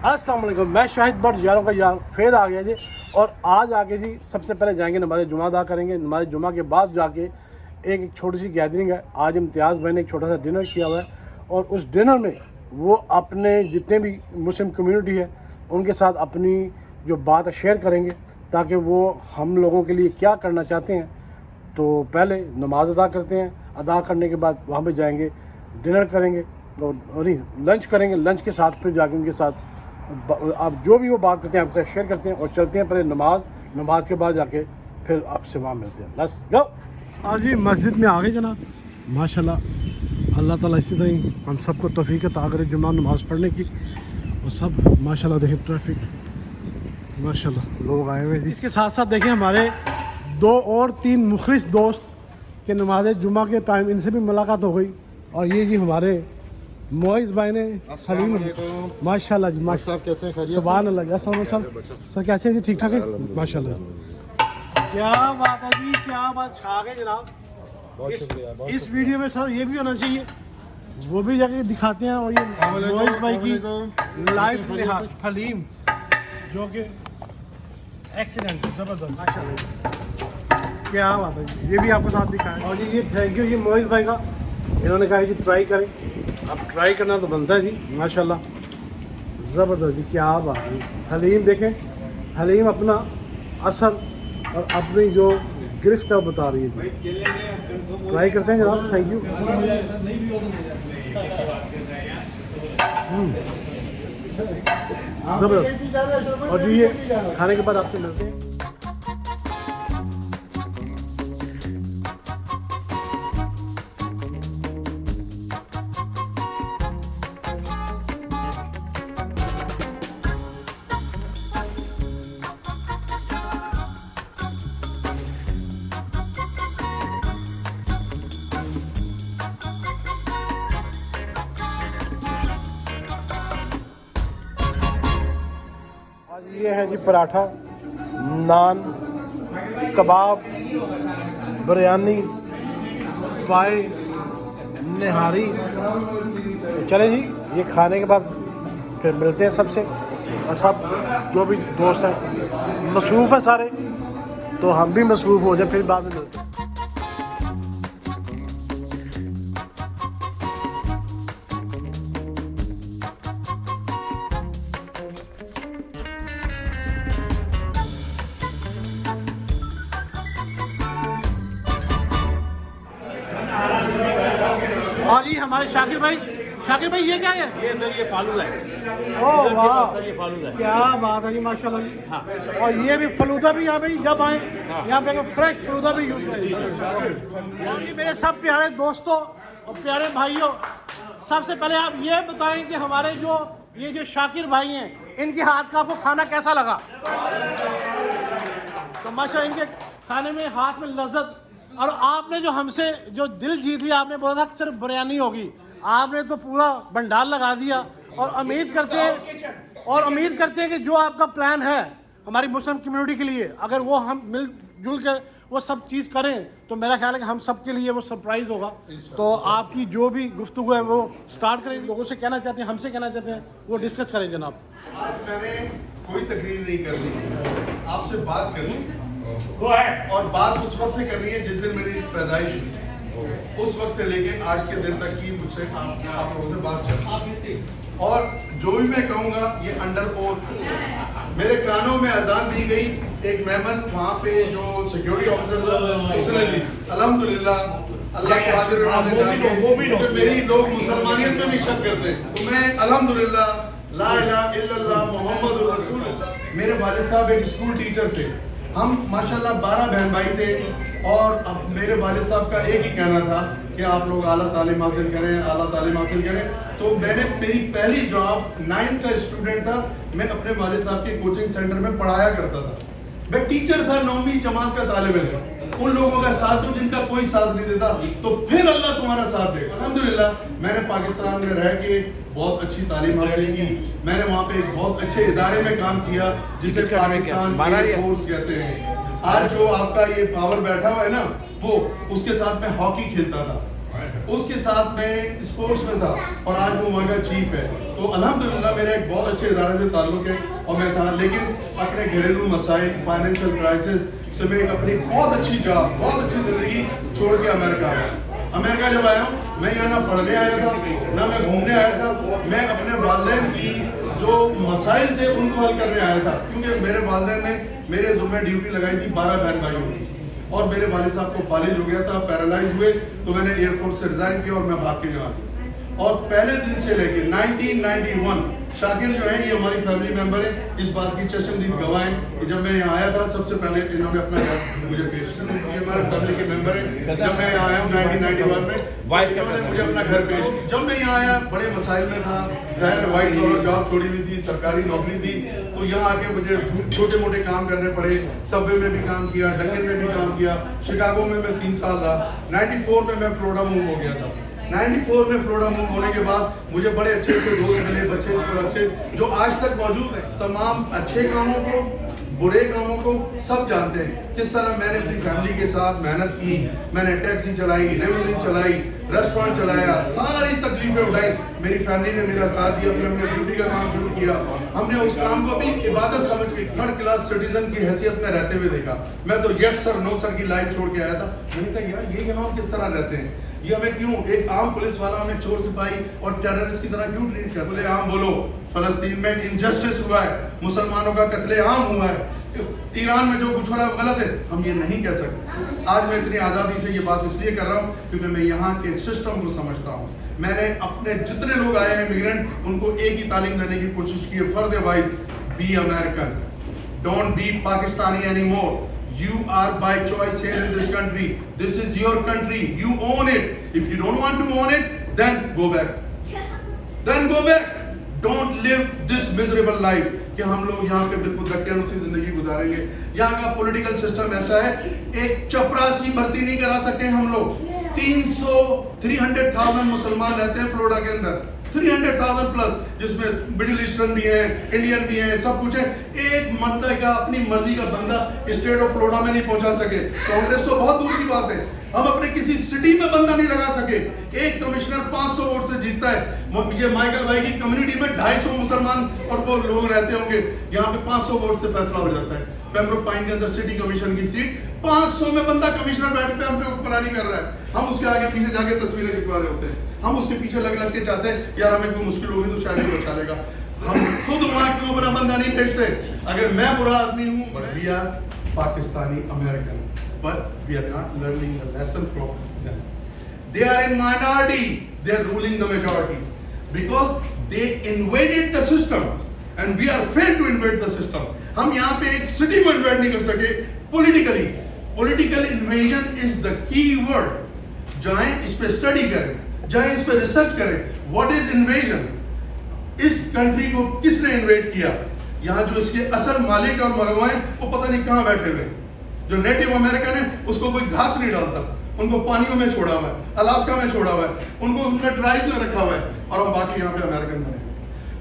अस्सलाम वालेकुम, मैं शाहिद बट यारों का यार फिर आ गया जी। और आज आके जी सबसे पहले जाएंगे नमाज जुमा अदा करेंगे। नमाज जुमा के बाद जाके एक छोटी सी गैदरिंग है। आज इम्तियाज़ भाई ने एक छोटा सा डिनर किया हुआ है और उस डिनर में वो अपने जितने भी मुस्लिम कम्युनिटी है उनके साथ अपनी जो बात शेयर करेंगे ताकि वो हम लोगों के लिए क्या करना चाहते हैं। तो पहले नमाज अदा करते हैं, अदा करने के बाद वहाँ पे जाएंगे, डिनर करेंगे और नहीं लंच करेंगे। लंच के साथ फिर जाके उनके साथ आप जो भी वो बात करते हैं आपसे शेयर करते हैं और चलते हैं पहले नमाज के बाद जाके फिर आपसे वहाँ मिलते हैं। Let's go. आज जी मस्जिद में आ गए जनाब, माशाल्लाह। अल्लाह ताला इसी तरह हम सबको तौफीक अता करे जुम्मा नमाज पढ़ने की। और सब माशाल्लाह देखें ट्रैफिक माशाल्लाह लोग आए हुए। इसके साथ साथ देखें हमारे 2 और 3 मुखलिस दोस्त के नमाज जुम्मा के टाइम इनसे भी मुलाकात हो गई। और ये जी हमारे मोइज़ भाई ने हलीम माशाल्लाह जी माशाल्लाह कैसे हैं? सुभान अल्लाह सर कैसे हैं जी? ठीक ठाक है माशाल्लाह। क्या बात है जी, क्या बात छा गए जनाब। बहुत शुक्रिया। इस वीडियो में सर ये भी होना चाहिए, वो भी जाके दिखाते हैं। और ये मोइज़ भाई की लाइफ हलीम जो कि एक्सीलेंट ज़बरदस्त माशाल्लाह। क्या बात है जी, ये भी आपको साथ दिखाएं। और ये थैंक यू जी मोइज़ भाई का, इन्होंने कहा जी ट्राई करें। अब ट्राई करना तो बनता है जी माशाल्लाह, ज़बरदस्त जी। क्या बात है। हलीम देखें, हलीम अपना असर और अपनी जो गिरफ्त है वो बता रही है जी। ट्राई करते हैं जनाब, थैंक यू। ज़बरदस्त। और जी ये खाने के बाद आपसे मिलते हैं। ये है जी पराठा, नान, कबाब, बिरयानी, पाए, निहारी। तो चले जी ये खाने के बाद फिर मिलते हैं सबसे। और सब जो भी दोस्त हैं मसरूफ़ हैं सारे, तो हम भी मसरूफ़ हो जाए, फिर बाद में मिलते हैं। और ये हमारे शाकिर भाई ये क्या है? ये सर ये फालूदा है। ओह वाह, ये फालूदा है। क्या बात है जी माशाल्लाह जी। हाँ। और ये भी फलूदा भी यहाँ पे जब आए यहाँ पे फ्रेश फलूदा भी यूज़ करें। और ये मेरे सब प्यारे दोस्तों और प्यारे भाइयों, सबसे पहले आप ये बताएं कि हमारे जो शाकिर भाई हैं इनके हाथ का आपको खाना कैसा लगा? तो माशाल्लाह इनके खाने में हाथ में लज्जत। और आपने जो हमसे जो दिल जीत लिया, आपने बोला था कि सिर्फ बिरयानी होगी, आपने तो पूरा भंडार लगा दिया। और उम्मीद करते हैं कि जो आपका प्लान है हमारी मुस्लिम कम्युनिटी के लिए, अगर वो हम मिलजुल कर वो सब चीज़ करें तो मेरा ख्याल है कि हम सब के लिए वो सरप्राइज़ होगा। तो आपकी जो भी गुफ्तगू है वो स्टार्ट करें, लोगों से कहना चाहते हैं, हमसे कहना चाहते हैं, वो डिस्कस करें जनाब। आज मैंने कोई तकरीर नहीं करनी, आपसे बात करनी और बात उस वक्त से करनी है जिस दिन मेरी पैदाइश हुई। उस वक्त से लेके आज के दिन तक की मुझसे आप लोगों से बात चल रही। और जो भी मैं कहूँगा ये अंडर ओथ, मेरे कानों में अजान दी गई, एक मेमन वहाँ पे जो सिक्योरिटी ऑफिसर था उसने ली। अल्हम्दुलिल्लाह अल्लाह मेरी लोग मुसलमानियत में भी शक करते हैं, तो मैं अल्हम्दुलिल्लाह ला इलाहा इल्लल्लाह मुहम्मदुर रसूलुल्लाह। मेरे वालिद साहब एक स्कूल टीचर थे, हम माशाल्लाह 12 बहन भाई थे। और अब मेरे वालिद साहब का एक ही कहना था कि आप लोग आला तालीम हासिल करें, आला तालीम हासिल करें। तो मेरी पहली जॉब 9th का स्टूडेंट था, मैं अपने वालिद साहब के कोचिंग सेंटर में पढ़ाया करता था। मैं टीचर था, 9वीं जमात का तालिब इल्म। उन लोगों का साथ दो जिनका कोई साथ नहीं देता, तो फिर अल्लाह तुम्हारा साथ देगा। अल्हम्दुलिल्लाह मैंने पाकिस्तान में रह के बहुत अच्छी तालीम हासिल की। मैंने वहाँ पे एक बहुत अच्छे इदारे में काम किया जिसे पाकिस्तान एयर फोर्स कहते हैं। आज जो आपका ये पावर बैठा हुआ है ना, वो उसके साथ मैं हॉकी खेलता था। उसके साथ मैं स्पोर्ट्स में था और आज वो वहाँ का चीफ है। तो अल्हम्दुलिल्लाह मेरे एक बहुत अच्छे इदारे से ताल्लुक है और मैं था, लेकिन अपने घरेलू मसाइल, फाइनेंशियल क्राइसिस से मैं एक अपनी बहुत अच्छी जॉब, बहुत अच्छी ज़िंदगी छोड़ के अमेरिका आया। अमेरिका जब आया हूँ, मैं यहाँ ना पढ़ने आया था ना मैं घूमने आया था, मैं अपने वालिदैन की जो मसाइल थे उनको हल करने आया था। क्योंकि मेरे वालिदैन ने मेरे जुम्मे ड्यूटी लगाई थी 12 बहन भाइयों की, और मेरे वालिद साहब को फालिज हो गया था, पैरालाइज हुए, तो मैंने एयरफोर्स से रिजाइन किया और मैं भाग के यहाँ आ। और पहले दिन से लेके 1991 शाकिर जो है ये हमारी फैमिली मेंबर है, इस बात की चशमदीद गवाह है कि जब मैं यहाँ आया था सबसे पहले इन्होंने अपना घर मुझे पेश किया। ये हमारे फैमिली के मेंबर है। जब मैं यहाँ आया हूँ 1991 में इन्होंने मुझे अपना घर पेश किया। जब मैं यहाँ आया बड़े मसाइल में था, ज़ाहिर वाइट कॉलर जॉब छोड़ी हुई थी, सरकारी नौकरी थी, तो यहाँ आके मुझे छोटे मोटे काम करने पड़े। सबवे में भी काम किया, डंकन में भी काम किया, शिकागो में मैं 3 साल रहा। 94 में मैं फ्लोरिडा मूव हो गया था। 94 में फ्लोरिडा मूव होने के बाद मुझे बड़े अच्छे अच्छे दोस्त मिले, बच्चे जो आज तक मौजूद हैं। तमाम अच्छे कामों को, बुरे कामों को सब जानते हैं। किस तरह मैंने अपनी फैमिली के साथ मेहनत की, मैंने टैक्सी चलाई, रेवन्यू चलाई, रेस्टोरेंट चलाया, सारी तकलीफें उठाई। मेरी फैमिली ने मेरा साथ दिया, फिर हमने ब्यूटी का काम शुरू किया। हमने उस काम को भी इबादत समझ के थर्ड क्लास सिटीजन की हैसियत में रहते हुए देखा। मैं तो यस सर नो सर की लाइफ छोड़ के आया था। मैंने कहा यार ये यहाँ किस तरह रहते हैं, ये हमें क्यों, एक आम पुलिस वाला हमें चोर सिपाही और टेररिस्ट की तरह क्यों ट्रीट कर। बोले आम बोलो, फलस्तीन में इंजस्टिस हुआ है, मुसलमानों का कत्लेआम हुआ है, ईरान में जो कुछ हो रहा है गलत है, हम ये नहीं कह सकते। आज मैं इतनी आज़ादी से ये बात इसलिए कर रहा हूँ क्योंकि मैं यहाँ के सिस्टम को समझता हूँ। मैंने अपने जितने लोग आए हैं इमिग्रेंट, उनको एक ही तालीम देने की कोशिश की है, फर्द wise, be American, don't be Pakistani any more. You are by choice here in this country. This is your country. You own it. If you don't want to own it, then go back. Then go back. Don't live this miserable life. कि हम लोग यहाँ पे बिल्कुल धक्के जिंदगी गुजारेंगे। यहाँ का पॉलिटिकल सिस्टम ऐसा है, एक चपरासी भर्ती नहीं करा सकते हम लोग। 300,000 मुसलमान रहते हैं फ्लोरिडा के अंदर, 300,000 प्लस, जिसमें मिडिल ईस्टर्न भी है, इंडियन भी है, सब कुछ है। एक मर्द का अपनी मर्जी का बंदा स्टेट ऑफ फ्लोरिडा में नहीं पहुंचा सके। कांग्रेस तो बहुत दूर की बात है, हम अपने किसी सिटी में बंदा नहीं लगा सके। एक कमिश्नर 500 वोट से जीतता है। ये माइकल भाई की कम्युनिटी में 250 मुसलमान और वो लोग रहते होंगे, यहाँ पे 500 वोट से फैसला हो जाता है। Pembroke pine cancer city commission की सीट 500 में बंदा कमिश्नर बैठ पे हम पे ऊपरानी कर रहा है। हम उसके आगे पीछे जाके तस्वीरें खिंचवा रहे होते हैं, हम उसके पीछे लग के चाहते हैं यार हमें कोई मुश्किल होगी तो शायद वो बचा लेगा। हम खुद वहां क्यों अपना बंदा नहीं भेजते? अगर मैं बुरा आदमी हूँ, but we are Pakistani American, but we are not learning the lesson from them. They are in minority, they are ruling the majority because they invaded the system and we are failed to invade the system. हम यहाँ पे एक city को invade नहीं कर सके politically. Political invasion is the key word. जाएं इस पे स्टडी करें, जाएं इस पे रिसर्च करें, what is invasion? इस कंट्री को किसने इन्वेड किया? यहाँ जो इसके असल मालिक और मगवा हैं वो पता नहीं कहाँ बैठे हुए। जो नेटिव अमेरिकन है उसको कोई घास नहीं डालता, उनको पानियों में छोड़ा हुआ है, अलास्का में छोड़ा हुआ है, उनको उनके ट्राइब में रखा हुआ है, और हम बाकी यहाँ पे अमेरिकन बने।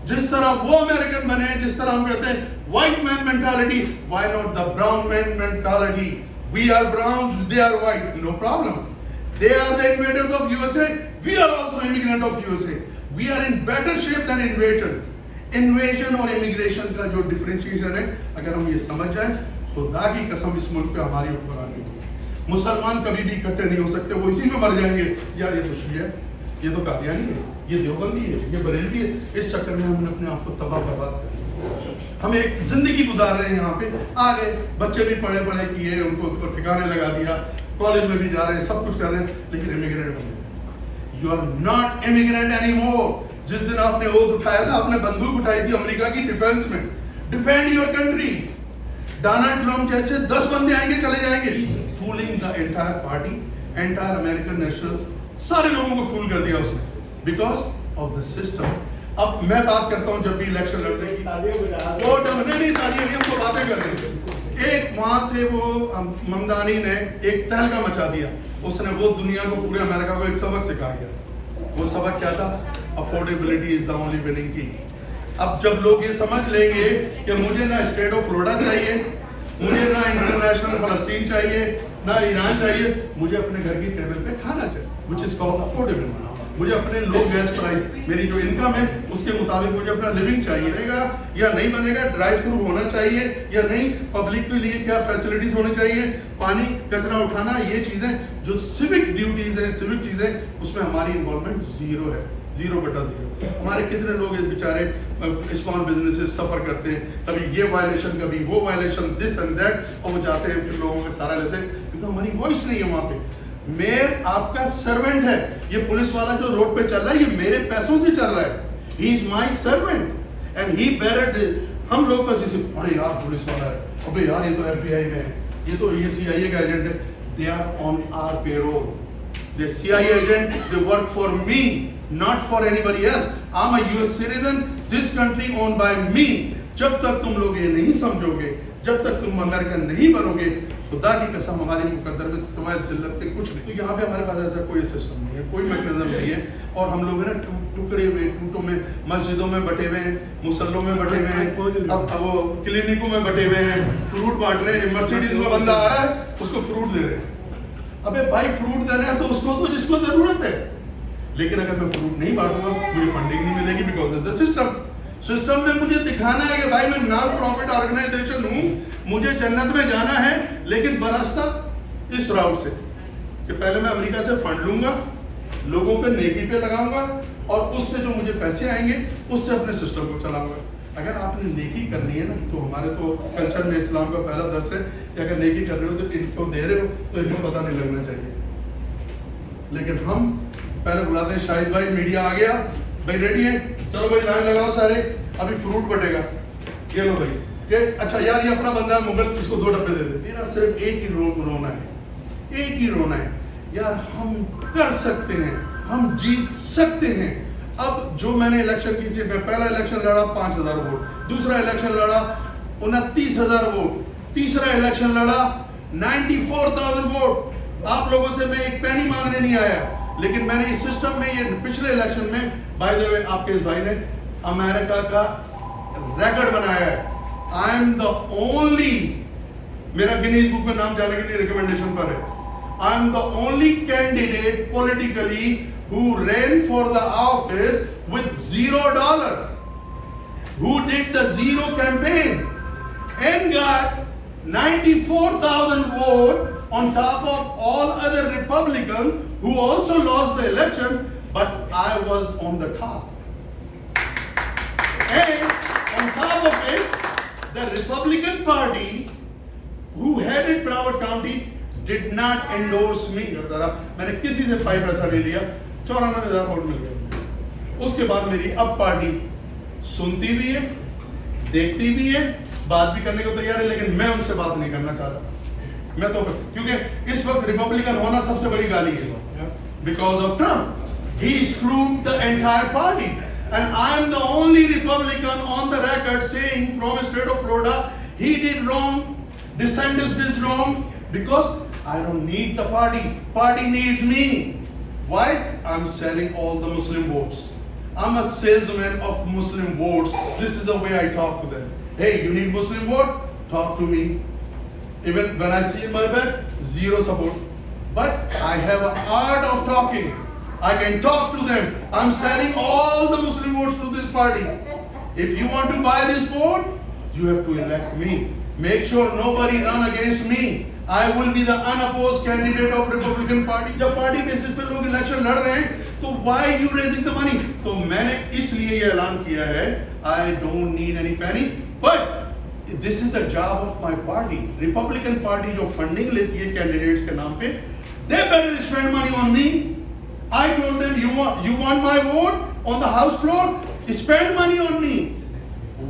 जिस तरह वो अमेरिकन बने, जिस तरह हम कहते हैं white man mentality, why not the brown man mentality? We are brown, they are white, no problem. They are the invaders of USA. We are also immigrant of USA. We are in better shape than invasion. Invasion और immigration का जो differentiation है, अगर हम ये समझ जाएं, खुदा की कसम इस मुल्क पे हमारी हुक्मरानी होगी। मुसलमान कभी भी इकट्ठे नहीं हो सकते, वो इसी में मर जाएंगे। यार ये तो शिया है, ये तो कादियानी है, ये देवबंदी है, ये बरेलवी है। इस चक्कर में हमने अपने आप को तबाह बर्बाद कर दिया। हम एक जिंदगी गुजार रहे हैं यहाँ पे, आ गए बच्चे भी पढ़े किए, उनको ठिकाने लगा दिया, कॉलेज में भी जा रहे हैं, सब कुछ कर रहे हैं, लेकिन इमिग्रेंट बन गए। You are not immigrant any more. जिस दिन आपने ओथ उठाया था, आपने बंदूक उठाई थी अमेरिका की डिफेंस में, defend your country. Donald Trump जैसे 10 बंदे आएंगे चले जाएंगे, fooling the entire party, entire American nationals, सारे लोगों को फूल कर दिया उसने, बिकॉज ऑफ द सिस्टम। अब मैं बात करता हूं जब भी इलेक्शन लड़ने की, वो नहीं तालियां, हमको बातें कर रहे थे। एक वहां से वो ममदानी ने एक तहलका मचा दिया, उसने वो दुनिया को, पूरे अमेरिका को एक सबक सिखा गया। वो सबक क्या था? Affordability is the only winning की। अब जब लोग ये समझ लेंगे कि मुझे ना स्टेट ऑफ फ्लोरिडा चाहिए, मुझे ना इंटरनेशनल फलस्तीन चाहिए, ना ईरान चाहिए, मुझे अपने घर की टेबल पे खाना चाहिए, which is called affordable। मुझे अपने लो गैस प्राइस, मेरी जो इनकम है उसके मुताबिक मुझे अपना लिविंग चाहिए रहेगा या नहीं बनेगा, ड्राइव थ्रू होना चाहिए या नहीं, पब्लिक के लिए क्या फैसिलिटीज होनी चाहिए, पानी कचरा उठाना, ये चीजें जो सिविक ड्यूटीज है, सिविक चीजें, उसमें हमारी इन्वॉल्वमेंट जीरो है, 0/0। हमारे कितने लोग इस बेचारे स्मॉल बिजनेसेस सफर करते हैं, कभी ये वायलेशन कभी वो वायलेशन, दिस एंड दैट, और वो जाते हैं फिर लोगों का सारा लेते हैं क्योंकि हमारी वॉइस नहीं है वहां पे। मेयर आपका सर्वेंट है, ये पुलिस वाला जो रोड पे चल रहा है ये मेरे पैसों से चल रहा है, he is my servant and he buried. हम लोग का जैसे अरे यार पुलिस वाला है, अबे यार ये तो FBI में है, ये CIA का एजेंट है, they are on our payroll, the CIA agent, they work for me, not for anybody else. I'm a US citizen, this country owned by me. जब तक तुम लोग ये नहीं समझोगे, जब तक तुम अमेरिकन नहीं बनोगे, खुदा की कसम हमारी मुकद्दर में सिवाय जिल्लत के कुछ नहीं। तो यहाँ पे हमारे पास ऐसा कोई सिस्टम नहीं है, कोई मैकेनिज्म नहीं है, और हम लोग है ना टुकड़े हुए, टूटों में, मस्जिदों में बटे हुए हैं, मुसल्लों में बटे हुए हैं, अब वो क्लिनिकों में बटे हुए हैं, फ्रूट बांट रहे हैं, मर्सिडीज में बंदा आ रहा है उसको फ्रूट दे रहे हैं। अबे भाई फ्रूट देना है तो उसको तो जिसको जरूरत है, लेकिन अगर मैं फ्रूट नहीं बांटूंगा मुझे फंडिंग नहीं मिलेगी, बिकॉज ऑफ द सिस्टम में मुझे दिखाना है कि भाई मैं नॉन प्रॉफिट ऑर्गेनाइजेशन हूं, मुझे जन्नत में जाना है, लेकिन बरास्ता इस राउट से कि पहले मैं अमेरिका से फंड लूंगा, लोगों पे नेकी पे लगाऊंगा, और उससे जो मुझे पैसे आएंगे उससे अपने सिस्टम को चलाऊंगा। अगर आपने नेकी करनी है ना, तो हमारे तो कल्चर में इस्लाम का पहला दर्स है कि अगर नेकी कर रहे हो तो इनको दे रहे हो तो इनको पता नहीं लगना चाहिए। लेकिन हम पहले बुलाते हैं, शाहिद भाई मीडिया आ गया, भाई रेडी है, चलो भाई लाइन लगाओ सारे, अभी फ्रूट बटेगा, ये लो भाई, ये अच्छा यार ये अपना बंदा है मुगल, इसको 2 डब्बे दे दे। मेरा सिर्फ एक ही रोना है, एक ही रोना है यार, हम कर सकते हैं, हम जीत सकते हैं। अब जो मैंने इलेक्शन की थी, पहला इलेक्शन लड़ा 5000 वोट, दूसरा इलेक्शन लड़ा 29,000 वोट, तीसरा इलेक्शन लड़ा 94,000 वोट। आप लोगों से मैं एक पैनी मांगने नहीं आया, लेकिन मैंने इस सिस्टम में, ये पिछले इलेक्शन में, बाय द वे आपके इस भाई ने अमेरिका का रिकॉर्ड बनाया है। आई एम द ओनली, मेरा गिनीज बुक में नाम जाने के लिए रिकमेंडेशन पर है, I am the only candidate politically who ran for the office with $0, who did the zero campaign and got 94,000 votes on top of all other Republicans who also lost the election, but I was on the top. And on top of it, the Republican Party who headed Broward County did not endorse me. मैंने किसी से 5 पैसा नहीं लिया, 94,000 vote मिल गए। उसके बाद मेरी अब पार्टी सुनती भी है, देखती भी है, बात भी करने को तैयार है, लेकिन मैं उनसे बात नहीं करना चाहता। मैं तो, क्योंकि इस वक्त रिपब्लिकन होना सबसे बड़ी गाली है, because of Trump he screwed the entire party and I am the only Republican on the record saying from state of Florida he did wrong, DeSantis did wrong, because I don't need the party needs me. Why? I'm selling all the Muslim votes. I'm a salesman of Muslim votes. This is the way I talk to them. Hey, you need Muslim vote? Talk to me. Even when I see in my bed, zero support. But I have an art of talking. I can talk to them. I'm selling all the Muslim votes to this party. If you want to buy this vote, you have to elect me. Make sure nobody run against me. I will be the unopposed candidate of Republican Party. जब party basis पे लोग election लड़ रहे हैं, तो why you raising the money? तो मैंने इसलिए ये ऐलान किया है, I don't need any penny, but this is the job of my party. Republican Party जो funding लेती है कैंडिडेट्स के नाम पे, they better spend money on me. I told them, you want my vote on the House floor? Spend money on me.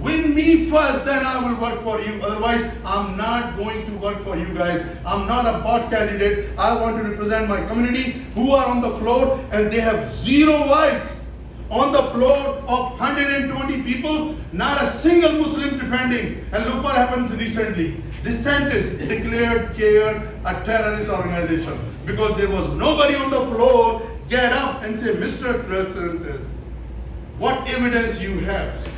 Win me first, then I will work for you. Otherwise, I'm not going to work for you guys. I'm not a bot candidate. I want to represent my community who are on the floor and they have zero voice. On the floor of 120 people, not a single Muslim defending. And look what happens recently. DeSantis declared CAIR a terrorist organization because there was nobody on the floor get up and say, Mr. President, what evidence you have?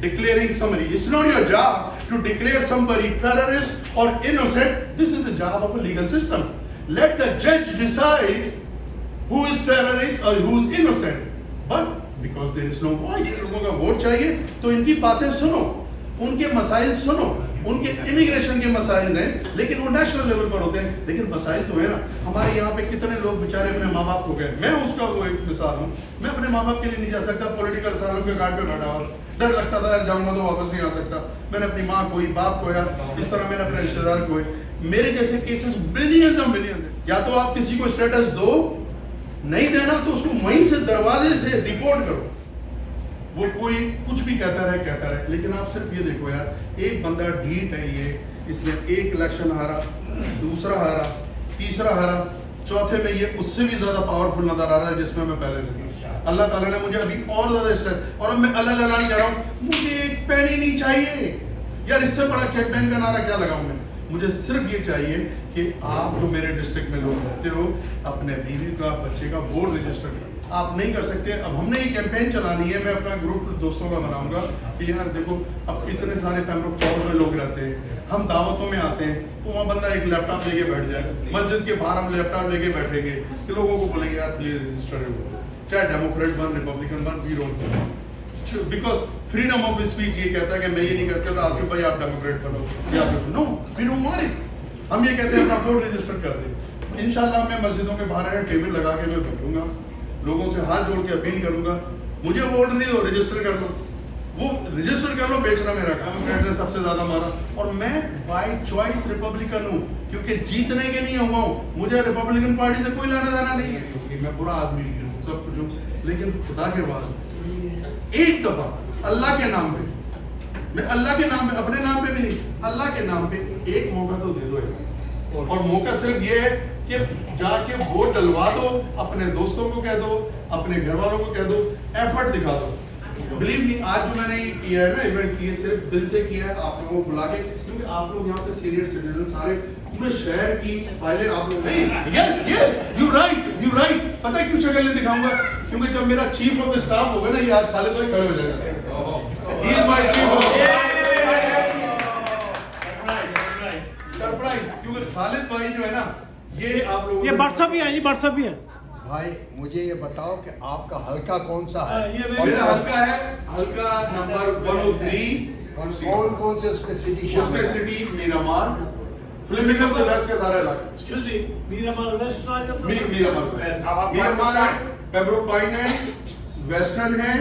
Declaring somebody. It's not your job to declare somebody terrorist or innocent. This is the job of a legal system. Let the judge decide who is terrorist or who is innocent. But because there is no voice, लोगों का vote चाहिए, तो इनकी बातें सुनो, उनके मसाइल सुनो, उनके इमिग्रेशन के मसाइल हैं, लेकिन वो नेशनल लेवल पर होते हैं, लेकिन मसाइल तो है ना। हमारे यहाँ पे कितने लोग बेचारे अपने माँ बाप को गए, मैं उसका वो एक मिसाल हूँ, मैं अपने माँ बाप के लिए नहीं जा सकता, पॉलिटिकल सालों के कार्ड पे बैठा हुआ, डर लगता था यार जाऊंगा तो वापस नहीं आ सकता। मैंने अपनी माँ को ही, बाप को, यार इस तरह मैंने अपने रिश्तेदार को, मेरे जैसे केसेस बिलियंस ऑफ बिलियंस है। या तो आप किसी को स्टेटस दो, नहीं देना तो उसको वहीं से दरवाजे से डिपोर्ट करो, वो कोई कुछ भी कहता रहे, लेकिन आप सिर्फ ये देखो यार, एक बंदा ढीठ है ये, इसने एक इलेक्शन हारा, दूसरा हारा, तीसरा हारा, चौथे में ये उससे भी ज्यादा पावरफुल नजर आ रहा है जिसमें मैं पहले लगी। अल्लाह ताला ने मुझे अभी और ज्यादा स्ट्रेस, और अब मैं अल्लाह अल्लाह कह रहा हूँ, मुझे एक पैनी नहीं चाहिए यार, इससे बड़ा कैंपेन का नारा क्या लगाऊं मैं। मुझे सिर्फ ये चाहिए कि आप जो मेरे डिस्ट्रिक्ट में लोग रहते हो, अपने बीवी का, बच्चे का वोट रजिस्टर करो। आप नहीं कर सकते। अब हमने ये कैंपेन चलानी है, मैं अपना ग्रुप दोस्तों का बनाऊंगा कि यार देखो, अब इतने सारे पेम्ब्रोक फॉर्म में लोग रहते हैं, हम दावतों में आते हैं, तो वहाँ बंदा एक लैपटॉप लेके बैठ जाए, मस्जिद के बाहर हम लैपटॉप लेके बैठेंगे कि लोगों को बोलेंगे यार प्लीज रजिस्टर करो, चाहे डेमोक्रेट बन, रिपब्लिकन बन, we don't, because freedom of speech ये कहता है कि मैं ये नहीं कहता आसिफ भाई आप डेमोक्रेट बनो या no, we don't want it. हम ये कहते हैं अपना वोट रजिस्टर कर दे। इंशाल्लाह मैं मस्जिदों के बाहर टेबल लगा के मैं बैठूंगा, लोगों से हाथ जोड़ के अपील करूंगा, मुझे वोट नहीं दो, रजिस्टर कर लो, वो रजिस्टर कर लो, बेचना मेरा काम, ने सबसे ज्यादा मारा। और मैं बाय चॉइस रिपब्लिकन हूँ, क्योंकि जीतने के लिए हुआ हूँ, मुझे रिपब्लिकन पार्टी से कोई लेना देना नहीं है, क्योंकि मैं बुरा आदमी हूँ, सब कुछ हूँ, लेकिन खुदा के वास्ते एक दफा अल्लाह के नाम पे, मैं अल्लाह के नाम पे, अपने नाम पे भी नहीं, अल्लाह के नाम पे एक मौका तो दे दो यार। और मौका सिर्फ ये है कि जाके वोट डलवा दो, अपने दोस्तों को कह दो, अपने घर वालों को कह दो, एफर्ट दिखा दो। बिलीव मी, आज जो मैंने ये किया है ना इवेंट, ये सिर्फ दिल से किया है, आप लोगों को बुला के, क्योंकि आप लोग यहाँ पे सीनियर सिटीजन सारे पूरे शहर की फाइलें आप लोग नहीं, यस यू राइट। पता है क्यों शक्ल नहीं दिखाऊंगा? क्योंकि जब मेरा चीफ ऑफ स्टाफ होगा ना, ये आज खालिद भाई खड़े हो जाएगा, he is my chief of surprise, क्योंकि खालिद भाई जो है ना, ये आप लोगों ये व्हाट्सएप भी है। भाई मुझे ये बताओ कि आपका हल्का कौन सा है? मेरा हल्का है, हल्का नंबर 103। कौन से उसके सिटी उसके सिटी मीरामार, फिल्म से वेस्ट के दायरे मीरामार है, पेब्रोक पॉइंट है, वेस्टर्न है,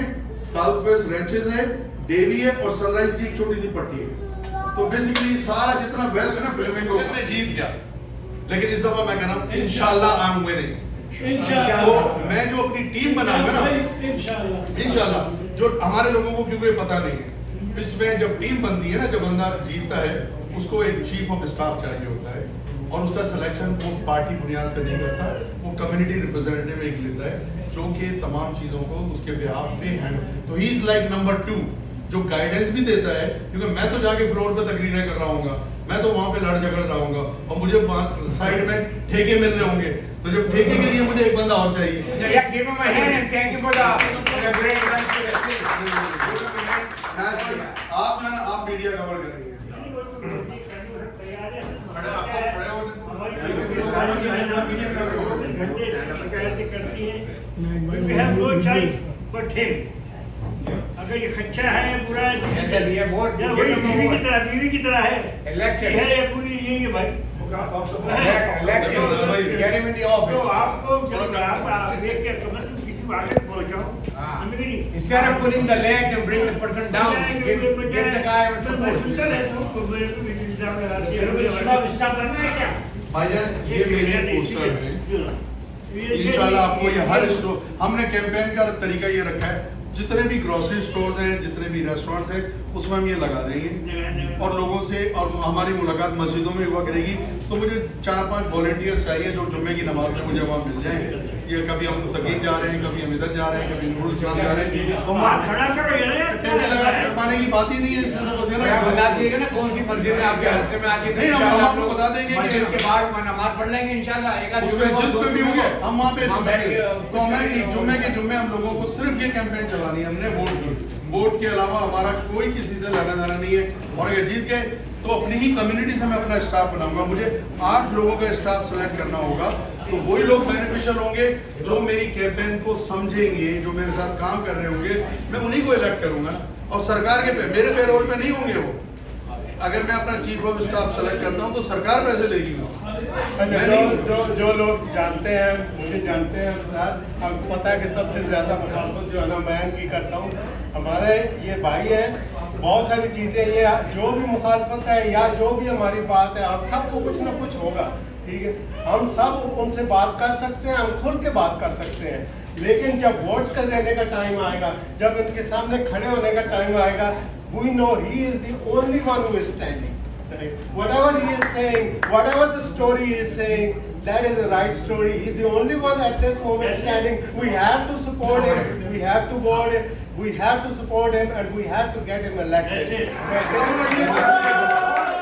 साउथ वेस्ट रेंचेस है, डेवी है, और सनराइज की एक छोटी सी पट्टी है। तो बेसिकली सारा जितना वेस्ट है ना फिल्म को जीत गया, लेकिन इस दफा मैं कह रहा हूँ इंशाल्लाह आई एम विनिंग। तो मैं जो अपनी टीम बनाऊंगा ना, इंशाल्लाह, जो हमारे लोगों को क्योंकि पता नहीं है, इसमें जब टीम बनती है ना, जब बंदा जीतता है, उसको एक चीफ ऑफ स्टाफ चाहिए होता है, और उसका सिलेक्शन वो पार्टी बुनियाद पर नहीं करता, वो कम्युनिटी रिप्रेजेंटेटिव एक लेता है, जो कि तमाम चीज़ों को उसके बिहाफ पे हैंडल, तो ही इज लाइक नंबर 2, जो गाइडेंस भी देता है, क्योंकि मैं तो जाके फ्लोर पे तकरीरें कर रहा हूँगा, मैं तो वहाँ पे लड़ झगड़ रहा हूँगा, और मुझे साइड में ठेके मिल रहे होंगे, तो जब ठेके के लिए मुझे एक बंदा और चाहिए। Give him a hand and thank you for the great lunch for the आप जो है ना, आप मीडिया कवर करेंगे। We have no choice but him. अगर ये खच्चा है पूरा ये वोट बीवी की तरह है, Election. ये पूरी यही है भाई। get him in the तो office. आपको जब आप देख के कम से कम किसी को आगे पहुंचाओ, हमें कि नहीं। Instead of pulling the leg and bring the person down, get the guy with support. भाईजान ये मेरे पोस्टर हैं, इंशाल्लाह आपको ये हर स्टोर, हमने कैंपेन का तरीका ये रखा है, जितने भी ग्रोसरी स्टोर हैं, जितने भी रेस्टोरेंट हैं, उसमें हम ये लगा देंगे, और लोगों से, और हमारी मुलाकात मस्जिदों में हुआ करेगी, तो मुझे 4-5 वॉलंटियर्स चाहिए जो जुम्मे की नमाज में मुझे वहाँ मिल जाएंगे। ये कभी हम तकीन जा रहे हैं, कभी हम इधर जा रहे हैं, कभी नूरुल इस्लाम जा रहे हैं, तो आप खड़ा करो यार, टेबल लगा कर पाने की बात ही नहीं है इसमें। तो बोलते हैं आप ना, बता दिएगा ना कौन सी मस्जिद है आपके हल्के में आके, नहीं, हम इंशाल्लाह आपको बता देंगे कि- मस्जिद के बाहर नमाज पढ़ लेंगे इंशाल्लाह। एक आध उसमें जुम्मे जिस को, पे भी होंगे हम वहाँ पे वहाँ बैठ के तो हमें एक जुम्मे के जुम्मे हम लोगों को सिर्फ ये कैंपेन चलानी है। हमने वोट की, वोट के अलावा हमारा कोई किसी से लेना देना नहीं है। और अगर जीत गए तो अपनी ही कम्युनिटी से मैं अपना स्टाफ बनाऊंगा। मुझे 8 लोगों का स्टाफ सेलेक्ट करना होगा, तो वही लोग बेनिफिशियल होंगे जो मेरी कैंपेन को समझेंगे, जो मेरे साथ काम कर रहे होंगे, मैं उन्हीं को इलेक्ट करूंगा। और सरकार के मेरे पेरोल पे नहीं होंगे वो। अगर मैं अपना चीफ ऑफ स्टाफ सेलेक्ट करता हूं तो सरकार पैसे देगी। जो लोग जानते हैं, मुझे जानते हैं सर, आपको पता है कि सबसे ज़्यादा मुखालफत जो है ना मैं इनकी करता हूँ। हमारे ये भाई हैं, बहुत सारी चीज़ें, ये जो भी मुखालफत है या जो भी हमारी बात है, आप सबको कुछ ना कुछ होगा, ठीक है। हम सब उनसे बात कर सकते हैं, हम खुल के बात कर सकते हैं, लेकिन जब वोट कर देने का टाइम आएगा, जब इनके सामने खड़े होने का टाइम आएगा, we know he is the only one who is standing. Right? Whatever he is saying, whatever the story he is saying, that is the right story. He is the only one at this moment standing. We have to support him. We have to vote him. We have to support him, and we have to get him elected. That's it. So,